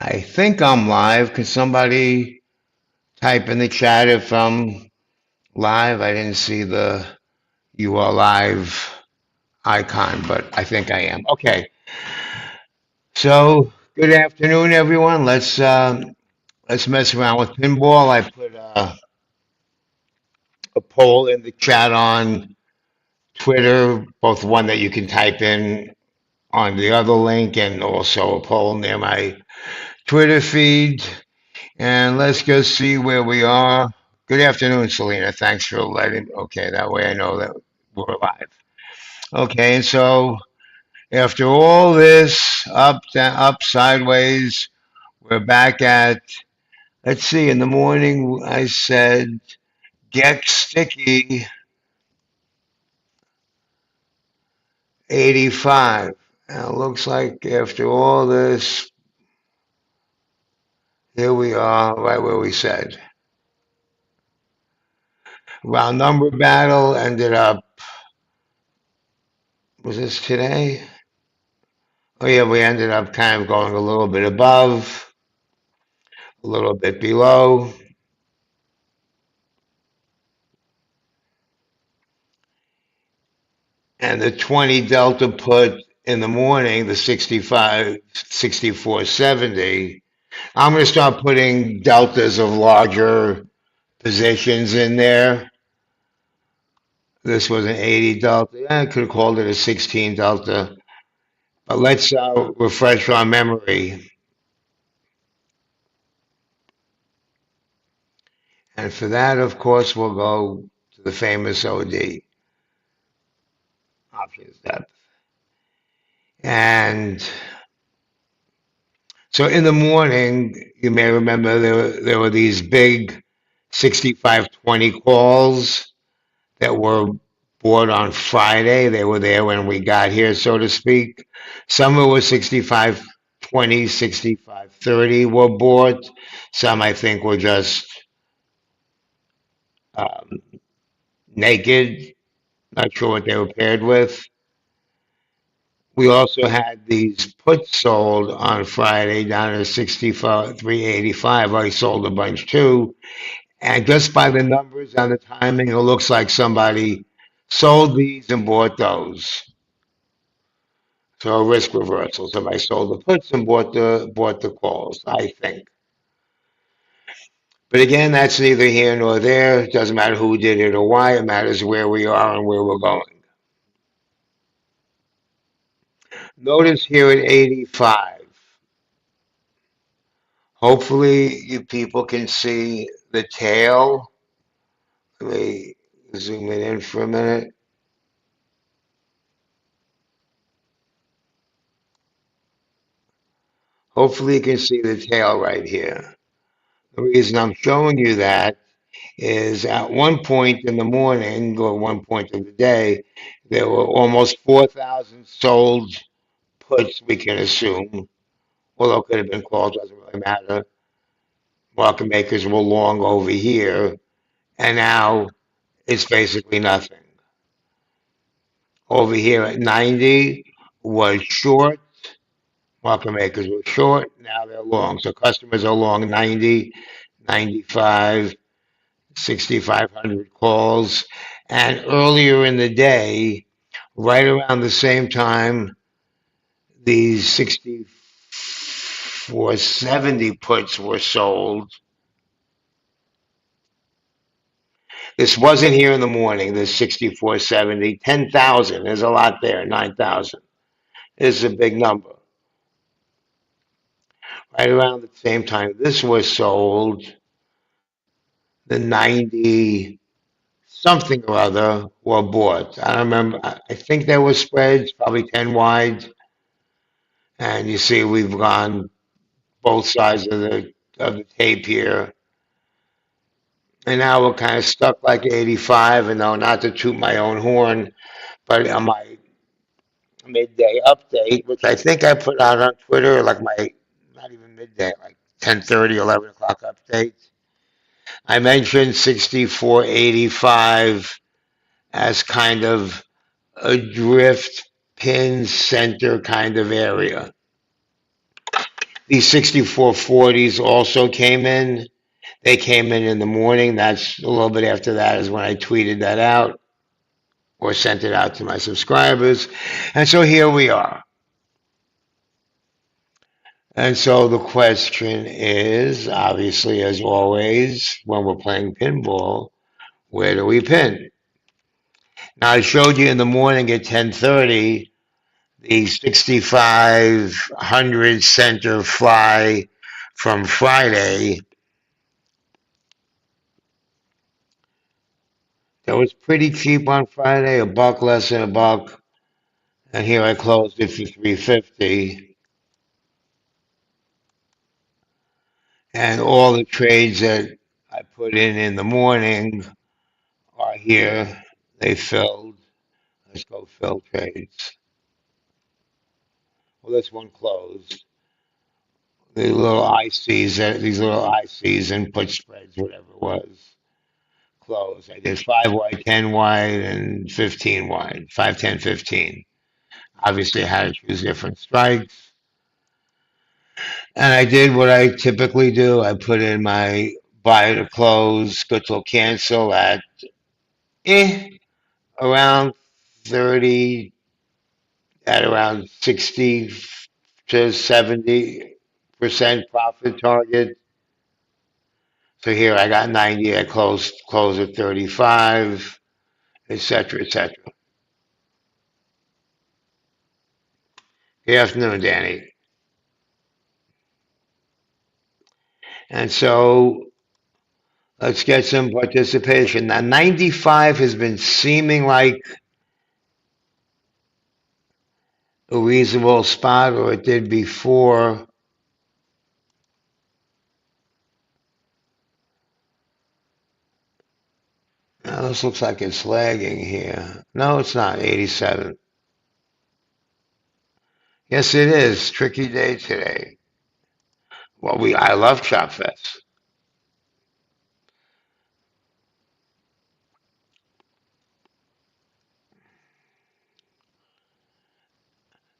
I think I'm live. Could somebody type in the chat if I'm live? I didn't see the you are live icon, but I think I am. Okay. So good afternoon, everyone. Let's mess around with pinball. I put a poll in the chat on Twitter, both one that you can type in on the other link and also a poll near my Twitter feed. And let's go see where we are. Good afternoon, Selena. Thanks for letting. Okay, that way I know that we're live. Okay, and so after all this up, down, up, sideways, we're back at. Let's see. In the morning, I said get sticky 85. Now it looks like after all this, here we are, right where we said. Round number battle ended up. Was this today? Oh yeah, we ended up kind of going a little bit above, a little bit below, and the 20 delta put in the morning, the 65, 64.70. I'm going to start putting deltas of larger positions in there. This was an 80 delta. Yeah, I could have called it a 16 delta. But let's refresh our memory. And for that, of course, we'll go to the famous OD, options depth. And so in the morning, you may remember there were these big 6520 calls that were bought on Friday. They were there when we got here, so to speak. Some of it was 6520, 6530 were bought. Some I think were just um, naked, not sure what they were paired with. We also had these puts sold on Friday down to 63.85. I sold a bunch too. And just by the numbers and the timing, it looks like somebody sold these and bought those. So a risk reversal. Somebody sold the puts and bought the calls, I think. But again, that's neither here nor there. It doesn't matter who did it or why. It matters where we are and where we're going. Notice here at 85. Hopefully, you people can see the tail. Let me zoom it in for a minute. Hopefully, you can see the tail right here. The reason I'm showing you that is at one point in the morning or one point of the day, there were almost 4,000 sold puts, we can assume, although it could have been calls, doesn't really matter. Market makers were long over here, and now it's basically nothing. Over here at 90 was short. Market makers were short. Now they're long. So customers are long 90, 95, 6,500 calls. And earlier in the day, right around the same time, these 64.70 puts were sold. This wasn't here in the morning, this 64.70, 10,000. There's a lot there, 9,000. This is a big number. Right around the same time this was sold, the 90 something or other were bought. I don't remember. I think there were spreads, probably 10 wide. And you see we've gone both sides of the tape here. And now we're kind of stuck like 85. And no, not to toot my own horn, but on my midday update, which I think I put out on Twitter, like my, not even midday, like 10:30, 11 o'clock update. I mentioned 64.85 as kind of a drift pin center kind of area. These 6440s also came in. They came in the morning. That's a little bit after that is when I tweeted that out or sent it out to my subscribers. And so here we are. And so the question is, obviously, as always, when we're playing pinball, where do we pin? Now, I showed you in the morning at 10:30 the 6500 center fly from Friday. That was pretty cheap on Friday, a buck less than a buck. And here I closed it for 350. And all the trades that I put in the morning are here. They filled. Let's go fill trades. Well, this one closed. The little ICs, these little ICs input spreads, whatever it was, closed. I did 5 wide, 10 wide, and 15 wide. 5, 10, 15. Obviously, I had to choose different strikes. And I did what I typically do. I put in my buy to close, good till cancel at eh, around 30, at around 60 to 70% profit target. So here I got 90, I closed at 35, etc., etc. Good afternoon, Danny. And so let's get some participation. Now, 95 has been seeming like a reasonable spot, or it did before. Now, this looks like it's lagging here. No, it's not. 87. Yes, it is. Tricky day today. Well, I love Chop Fest.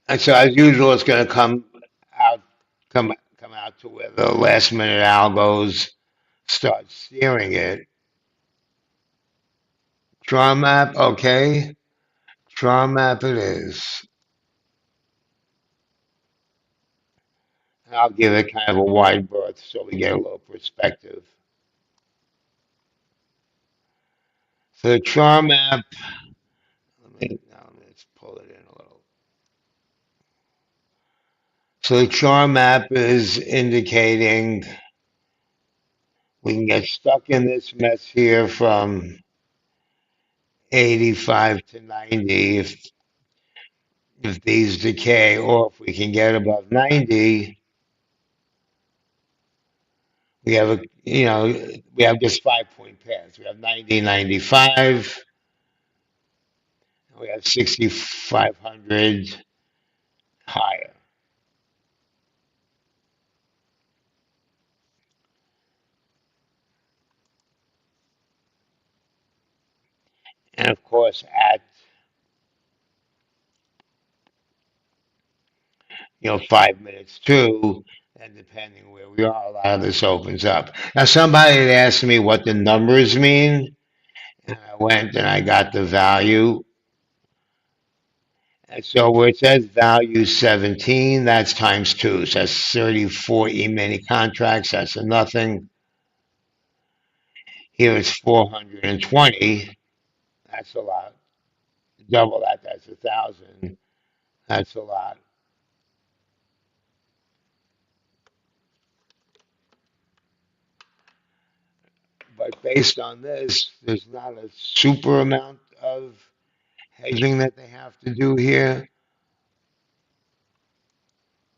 And so, as usual, it's going to out, come out to where the last minute algos start steering it. Draw map, okay. Draw map it is. I'll give it kind of a wide berth so we get a little perspective. So the char map, let's pull it in a little. So the char map is indicating we can get stuck in this mess here from 85 to 90 if these decay, or if we can get above 90, we have we have just 5 point paths. We have 90, 95, we have 6,500 higher. And of course, at 5 minutes too, and depending where we are, a lot of this opens up. Now, somebody had asked me what the numbers mean, and I went and I got the value. And so where it says value 17, that's times two. So that's 34 e-mini contracts. That's a nothing. Here it's 420. That's a lot. Double that, that's 1,000. That's a lot. But based on this, there's not a super amount of hedging that they have to do here.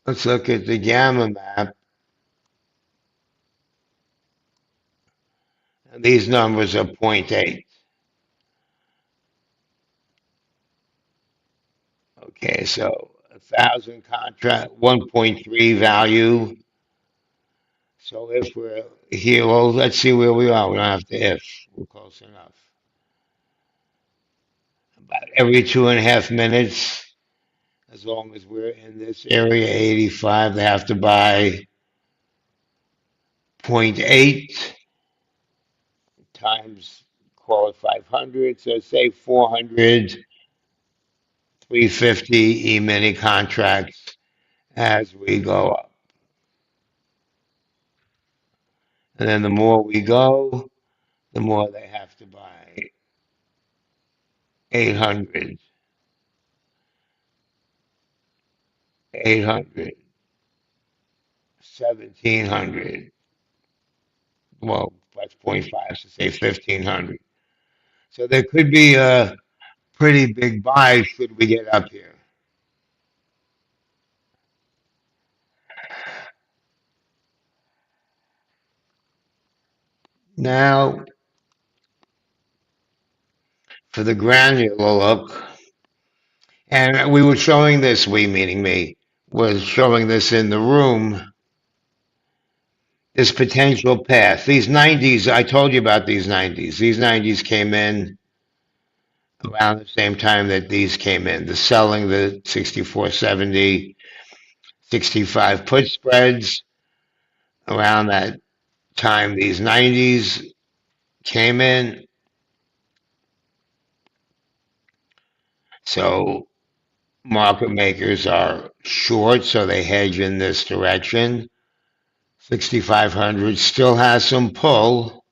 Let's look at the gamma map. And these numbers are zero point 0.8. Okay, so 1,000 contract, 1.3 value. So if we're here, well, let's see where we are. We don't have to if. We're close enough. About every 2.5 minutes, As long as we're in this area, 85, they have to buy zero point 0.8 times, call it 500. So say 400, 350 e-mini contracts as we go up. And then the more we go, the more they have to buy 800, 800, 1700. Well, that's point 0.5, so say 1500. So there could be a pretty big buy should we get up here. Now, for the granular look, and we were showing this, we meaning me, was showing this in the room, this potential path. These 90s, I told you about these 90s. These 90s came in around the same time that these came in. The selling, the 64.70, 65 put spreads around that time. These 90s came in. So market makers are short, so they hedge in this direction. 6,500 still has some pull.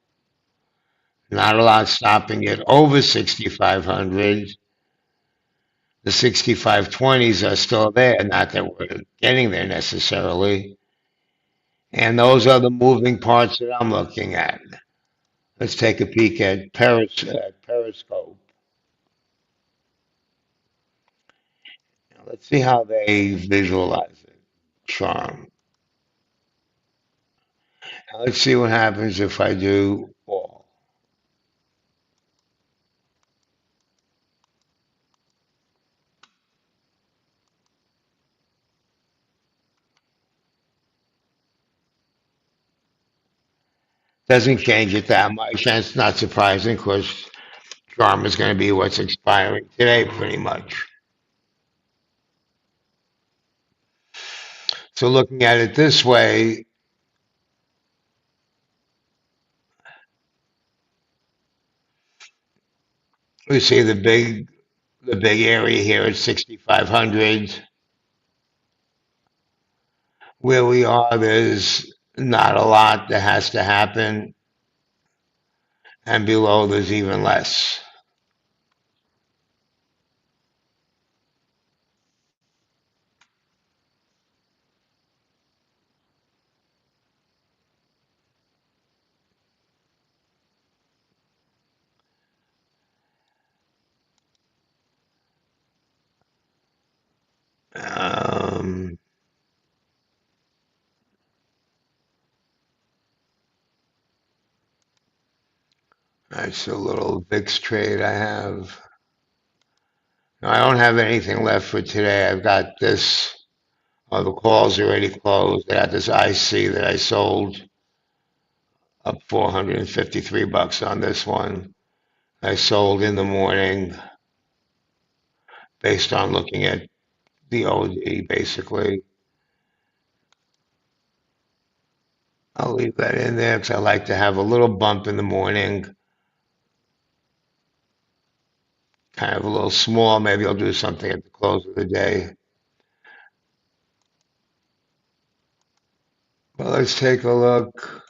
Not a lot stopping it over 6,500. The 6520s are still there. Not that we're getting there necessarily. And those are the moving parts that I'm looking at. Let's take a peek at Periscope. Let's see how they visualize it. Charm. Now let's see what happens if I do all. Doesn't change it that much, and it's not surprising because Charm is going to be what's expiring today, pretty much. So looking at it this way, we see the big area here at 6,500. Where we are, there's not a lot that has to happen, and below there's even less. Um, that's a little VIX trade I have. No, I don't have anything left for today. I've got this. Oh, the call's already closed. I got this IC that I sold up 453 bucks on this one. I sold in the morning based on looking at the OD, basically. I'll leave that in there because I like to have a little bump in the morning, kind of a little small. Maybe I'll do something at the close of the day. But let's take a look.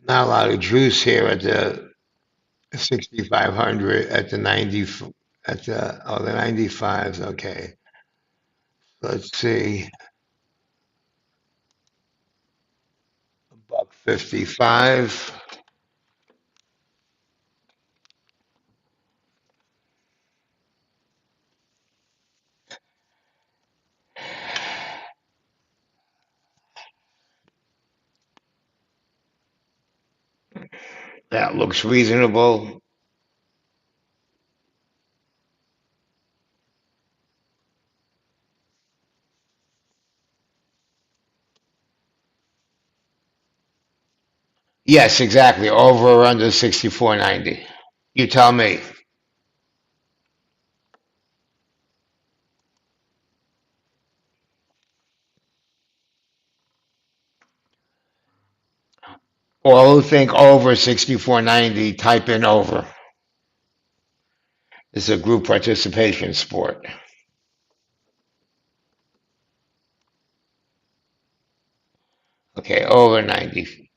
Not a lot of juice here at the 6,500, at the 90, at the 95s. Okay. Let's see. Buck 55. That looks reasonable. Yes, exactly. Over or under 64.90. You tell me. All who think over 64.90, type in over. It's a group participation sport. Okay, over 90.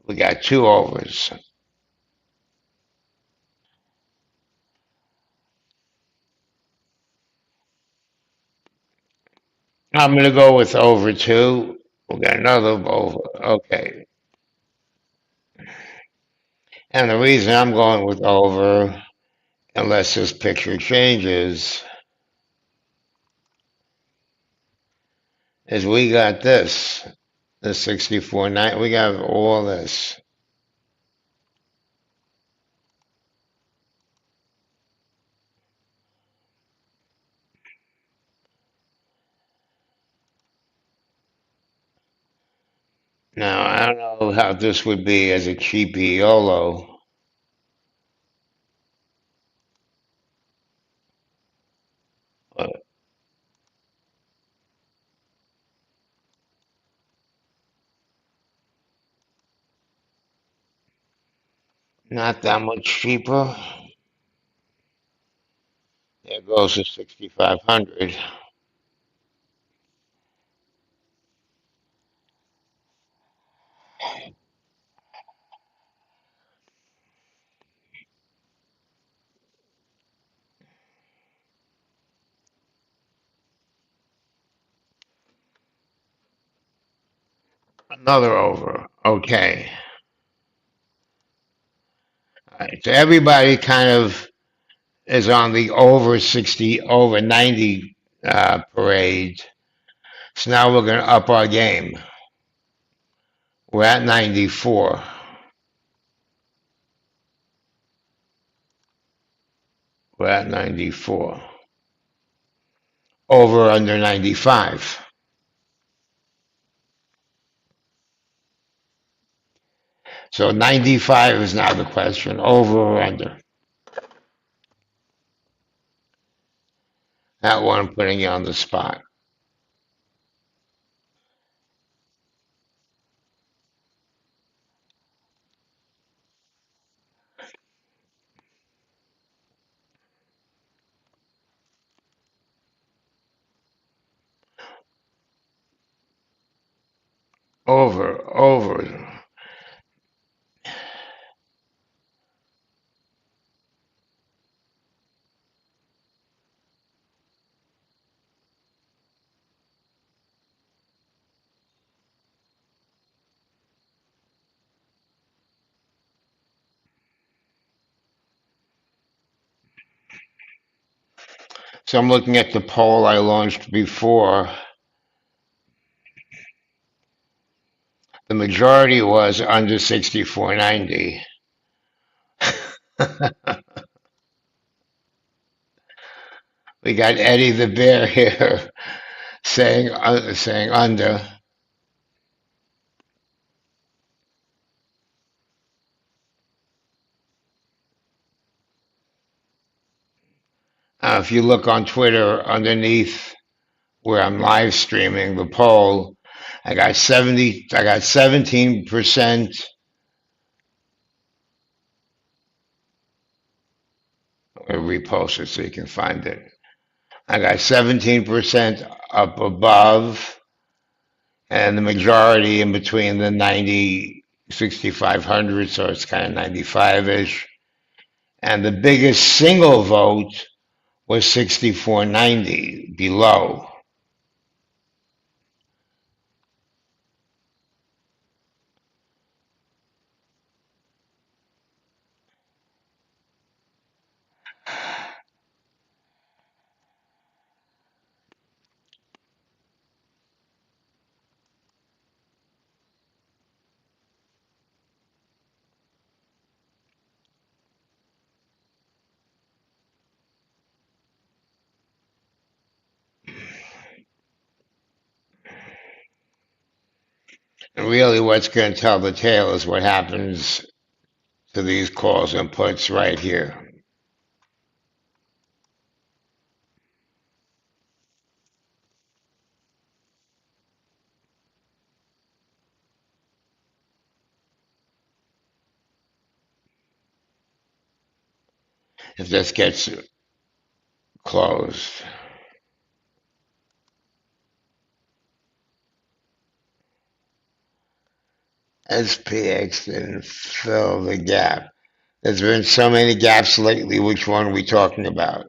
We got two overs. I'm going to go with over two. We got another over. Okay. And the reason I'm going with over, unless this picture changes, is we got this. The 64.9. We got all this. Now, I don't know how this would be as a cheapy YOLO. But not that much cheaper. There goes to 6,500. Another over. Okay. All right. So everybody kind of is on the over 60, over 90 parade. So now we're going to up our game. We're at 94. We're at 94. Over under 95. So 95 is now the question. Over or under? That one putting you on the spot. Over, over. So I'm looking at the poll I launched before. The majority was under 64.90. We got Eddie the Bear here saying under. If you look on Twitter underneath where I'm live streaming the poll, I got 17%. I'll repost it so you can find it. I got 17% up above, and the majority in between the 90, 6,500, so it's kind of 95-ish. And the biggest single vote was 64.90 below. And really, what's going to tell the tale is what happens to these calls inputs right here. If this gets closed, SPX didn't fill the gap. There's been so many gaps lately. Which one are we talking about?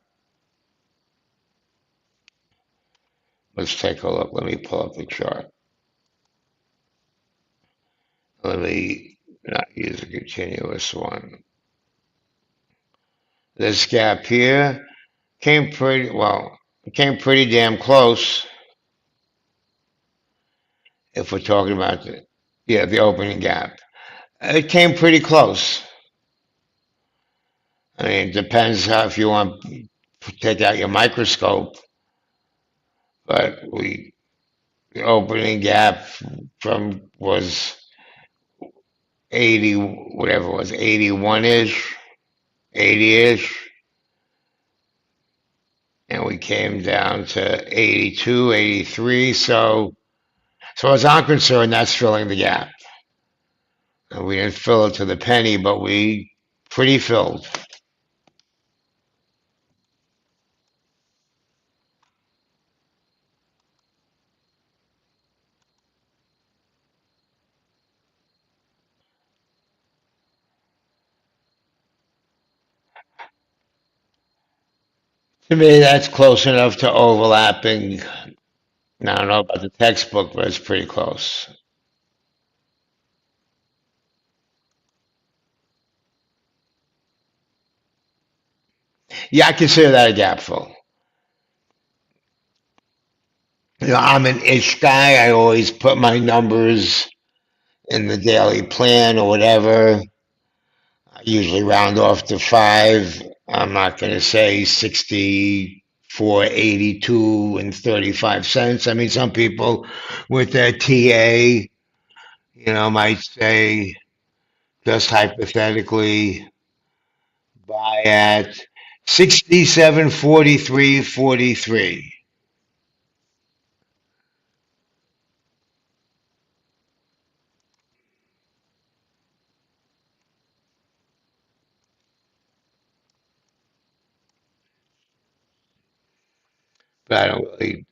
Let's take a look. Let me pull up the chart. Let me not use a continuous one. This gap here came pretty well. It came pretty damn close if we're talking about the opening gap. It came pretty close. I mean, it depends how if you want to take out your microscope, but the opening gap from was 80, whatever it was, 81 ish, 80 ish, and we came down to 82, 83. So as I'm concerned, that's filling the gap. And we didn't fill it to the penny, but we pretty filled. To me, that's close enough to overlapping. Now, I don't know about the textbook, but it's pretty close. Yeah, I consider that a gap fill. I'm an ish guy. I always put my numbers in the daily plan or whatever. I usually round off to five. I'm not going to say 64, 82, and 35 cents. I mean, some people with their TA, might say, just hypothetically, buy at 67.43.43. But I don't really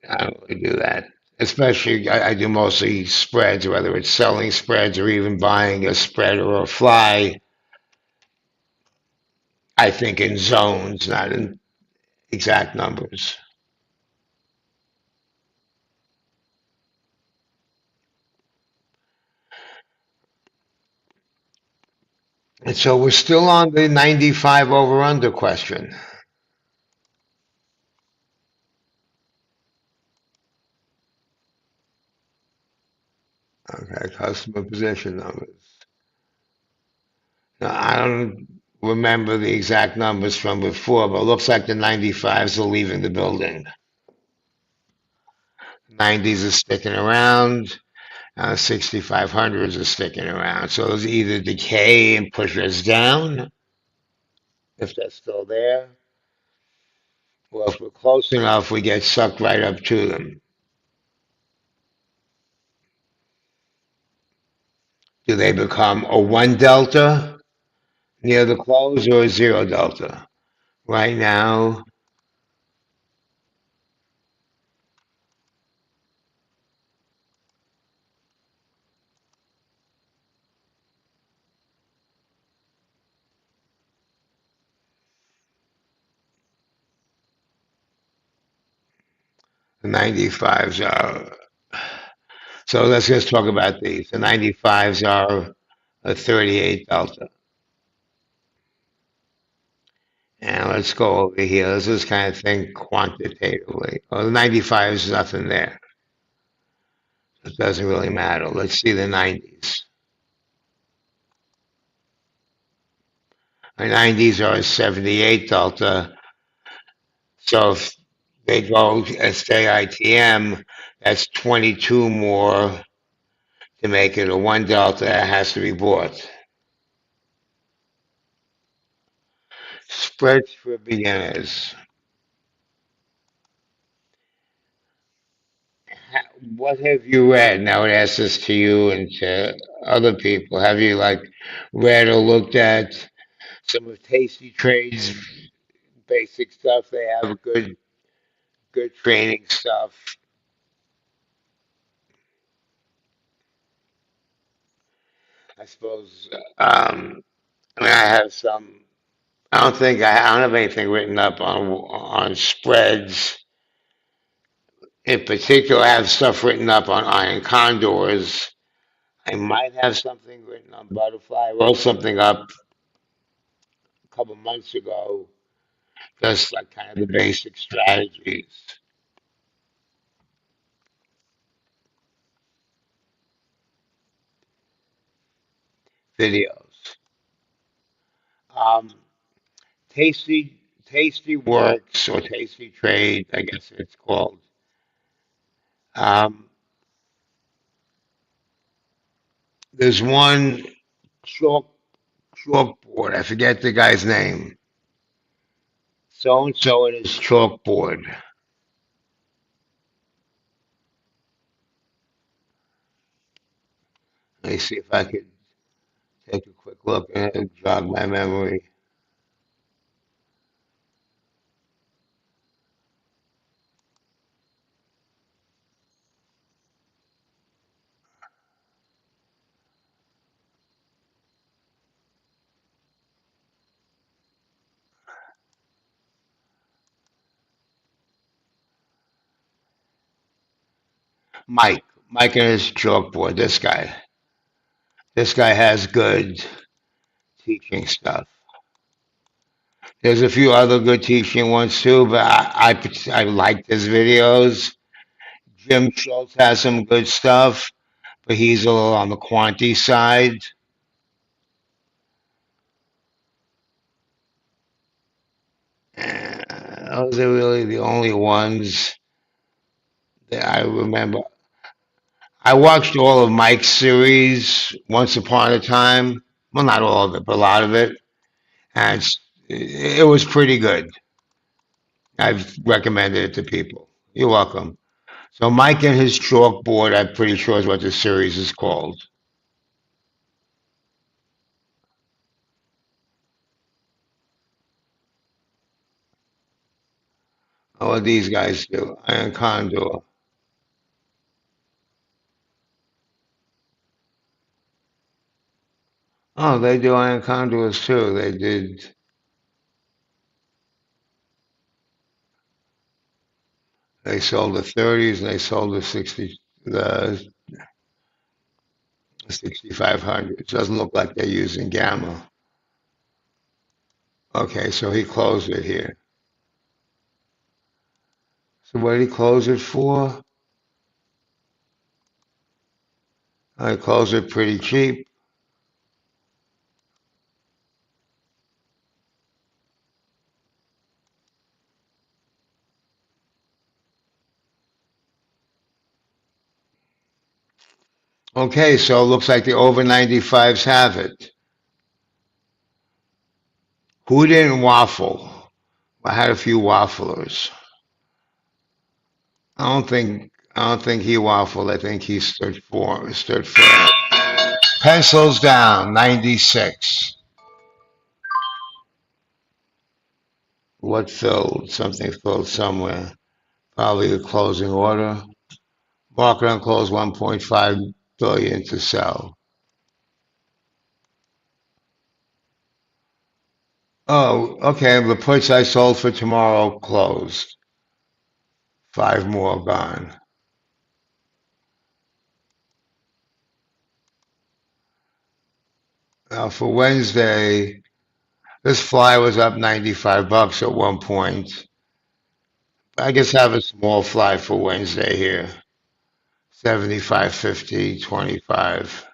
do that. Especially, I do mostly spreads, whether it's selling spreads or even buying a spread or a fly. I think in zones, not in exact numbers. And so we're still on the 95 over under question. Okay, customer position numbers. Now, I don't remember the exact numbers from before, but it looks like the 95s are leaving the building. 90s are sticking around. 6500s are sticking around. So those either decay and push us down, if they're still there, or if we're close enough, we get sucked right up to them. Do they become a one delta near the close or a zero delta? Right now, the 95s are. So let's just talk about these. The 95s are a 38 delta. And let's go over here. Let's just kind of think quantitatively. Well, the 95 is nothing there. It doesn't really matter. Let's see the 90s. The 90s are a 78 delta. So if they go stay ITM, that's 22 more to make it a one delta that has to be bought. Spreads for beginners. What have you read? Now it asks this to you and to other people. Have you like read or looked at some of Tasty Trade's basic stuff? They have good training stuff. I suppose. I mean, I have some. I don't have anything written up on spreads. In particular, I have stuff written up on iron condors. I might have something written on butterfly. I wrote something up a couple months ago, just like kind of the basic strategies videos. Um, Tasty Works or Tasty Trade, I guess it's called. Um, there's one chalk chalkboard. I forget the guy's name. So and so it is chalkboard. Let me see if I could take a quick look and jog my memory. Mike and his chalkboard. This guy has good teaching stuff. There's a few other good teaching ones too, but I like his videos. Jim Schultz has some good stuff, but he's a little on the quantity side. Those are really the only ones that I remember. I watched all of Mike's series once upon a time. Well, not all of it, but a lot of it, and it was pretty good. I've recommended it to people. You're welcome. So Mike and his chalkboard, I'm pretty sure is what the series is called. Oh, what these guys do? Iron Condor. Oh, they do Iron Condors too. They did. They sold the 30s and they sold the 6500. It doesn't look like they're using gamma. Okay, so he closed it here. So what did he close it for? I closed it pretty cheap. Okay, so it looks like the over 95s have it. Who didn't waffle? I had a few wafflers. I don't think he waffled. I think he stood firm. Pencils down, 96. What filled? Something filled somewhere. Probably a closing order. Market on close 1.5 billion to sell. Oh, okay. The puts I sold for tomorrow closed. Five more gone. Now for Wednesday, this fly was up 95 bucks at one point. I guess have a small fly for Wednesday here. 75.50, 25.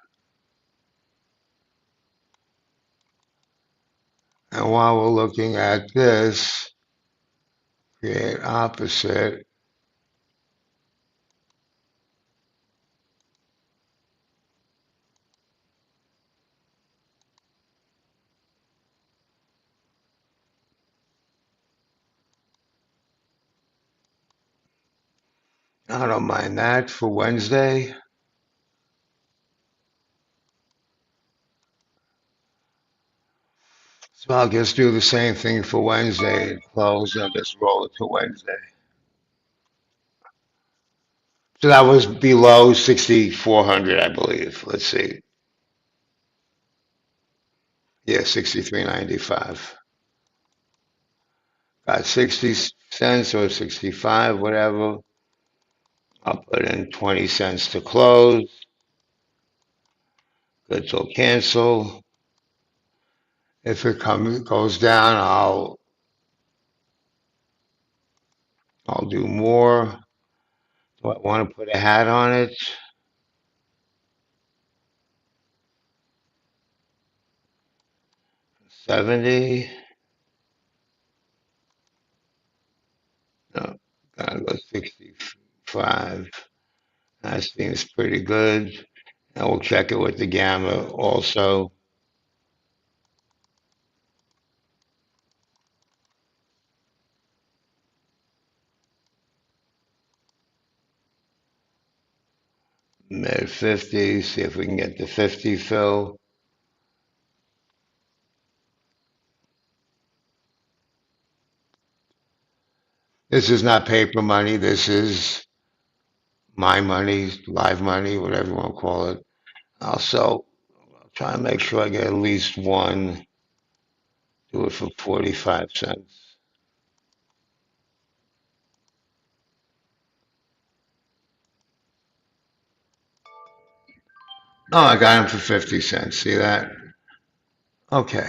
And while we're looking at this, create opposite. I don't mind that for Wednesday. So I'll just do the same thing for Wednesday. Close and just roll it to Wednesday. So that was below 6,400, I believe. Let's see. Yeah, 63.95. Got 60 cents or 65, whatever. I'll put in 20 cents to close. Good till cancel. If it goes down, I'll do more. Do I want to put a hat on it? 70. No, gotta go 65. That seems pretty good. And we'll check it with the gamma also. Mid 50s. See if we can get the 50 fill. This is not paper money. This is my money, live money, whatever you want to call it. Also, I'll try and make sure I get at least one. Do it for 45 cents. Oh, I got him for 50 cents. See that? Okay.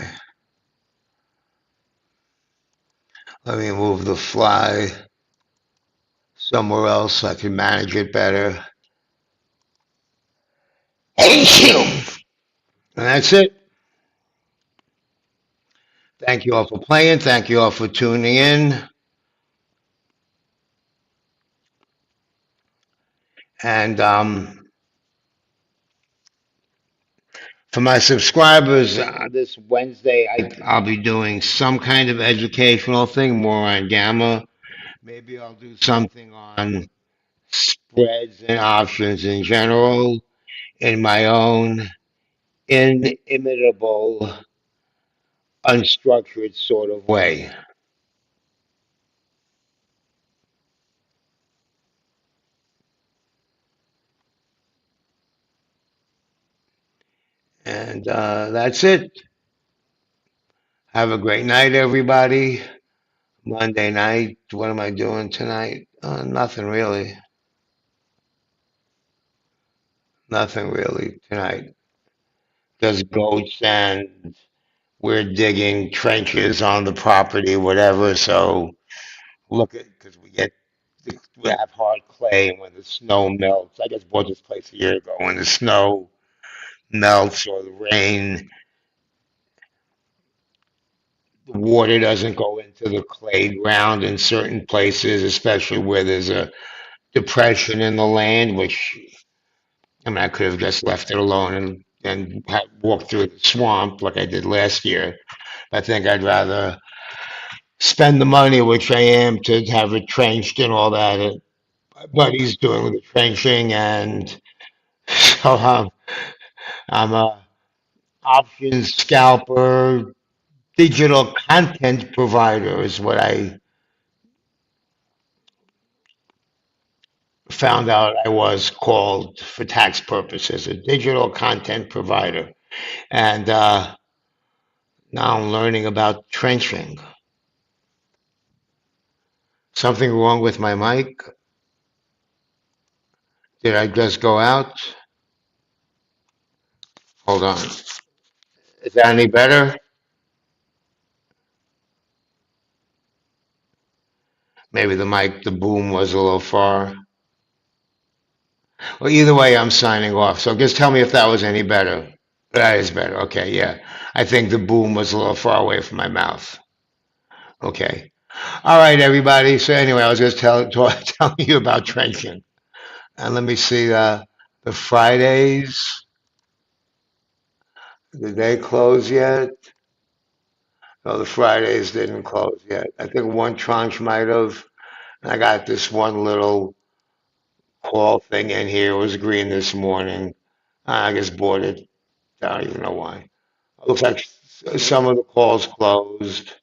Let me move the fly somewhere else so I can manage it better. And that's it. Thank you all for playing. Thank you all for tuning in. And for my subscribers, this Wednesday I'll be doing some kind of educational thing, more on Gamma. Maybe I'll do something on spreads and options in general in my own inimitable, unstructured sort of way. And that's it. Have a great night, everybody. Monday night. What am I doing tonight? Nothing really. Nothing really tonight. Just goats and we're digging trenches on the property, whatever. So look at because we have hard clay, and when the snow melts, I just bought this place a year ago. When the snow melts or the rain, the water doesn't go into the clay ground in certain places, especially where there's a depression in the land, which I mean, I could have just left it alone and walked through the swamp like I did last year. I think I'd rather spend the money, which I am, to have it trenched and all that. My buddy's doing the trenching, and so I'm a options scalper, digital content provider is what I found out I was called for tax purposes, a digital content provider. And now I'm learning about trenching. Something wrong with my mic? Did I just go out? Hold on. Is that any better? Maybe the boom was a little far. Well, either way, I'm signing off. So just tell me if that was any better. That is better. Okay, yeah. I think the boom was a little far away from my mouth. Okay. All right, everybody. So anyway, I was just telling you about trenching. And let me see, the Fridays, did they close yet? No, the Fridays didn't close yet. I think one tranche might have. I got this one little call thing in here. It was green this morning. I just bought it. I don't even know why. It looks like some of the calls closed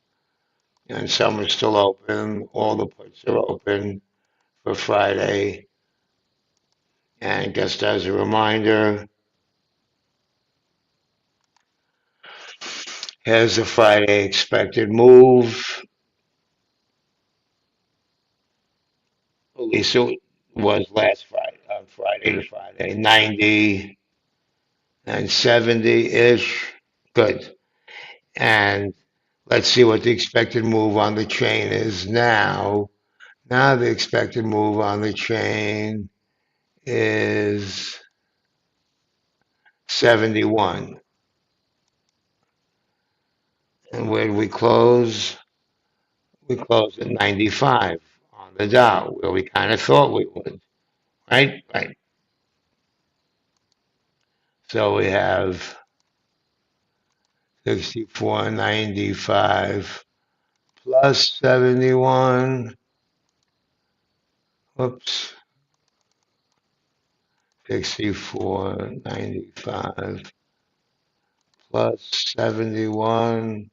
and some are still open. All the puts are open for Friday. And just as a reminder, here's the Friday expected move. At least it was last Friday, Friday to Friday, 90 and 70-ish. Good. And let's see what the expected move on the chain is now. Now the expected move on the chain is 71. And where did we close? We closed at 95 on the Dow, where we kind of thought we would. Right? Right. So we have 64.95 plus 71. Whoops. 64.95 plus 71.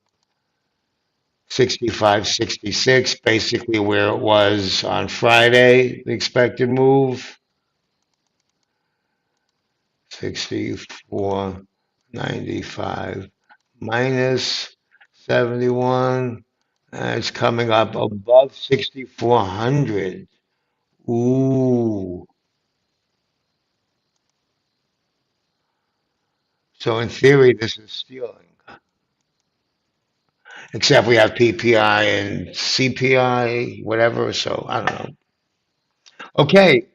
65.66, basically where it was on Friday, the expected move. 64.95 minus 71. It's coming up above 6,400. Ooh. So in theory, this is stealing. Except we have PPI and CPI, whatever. So I don't know. Okay.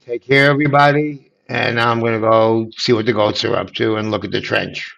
Take care, everybody. And now I'm going to go see what the goats are up to and look at the trench.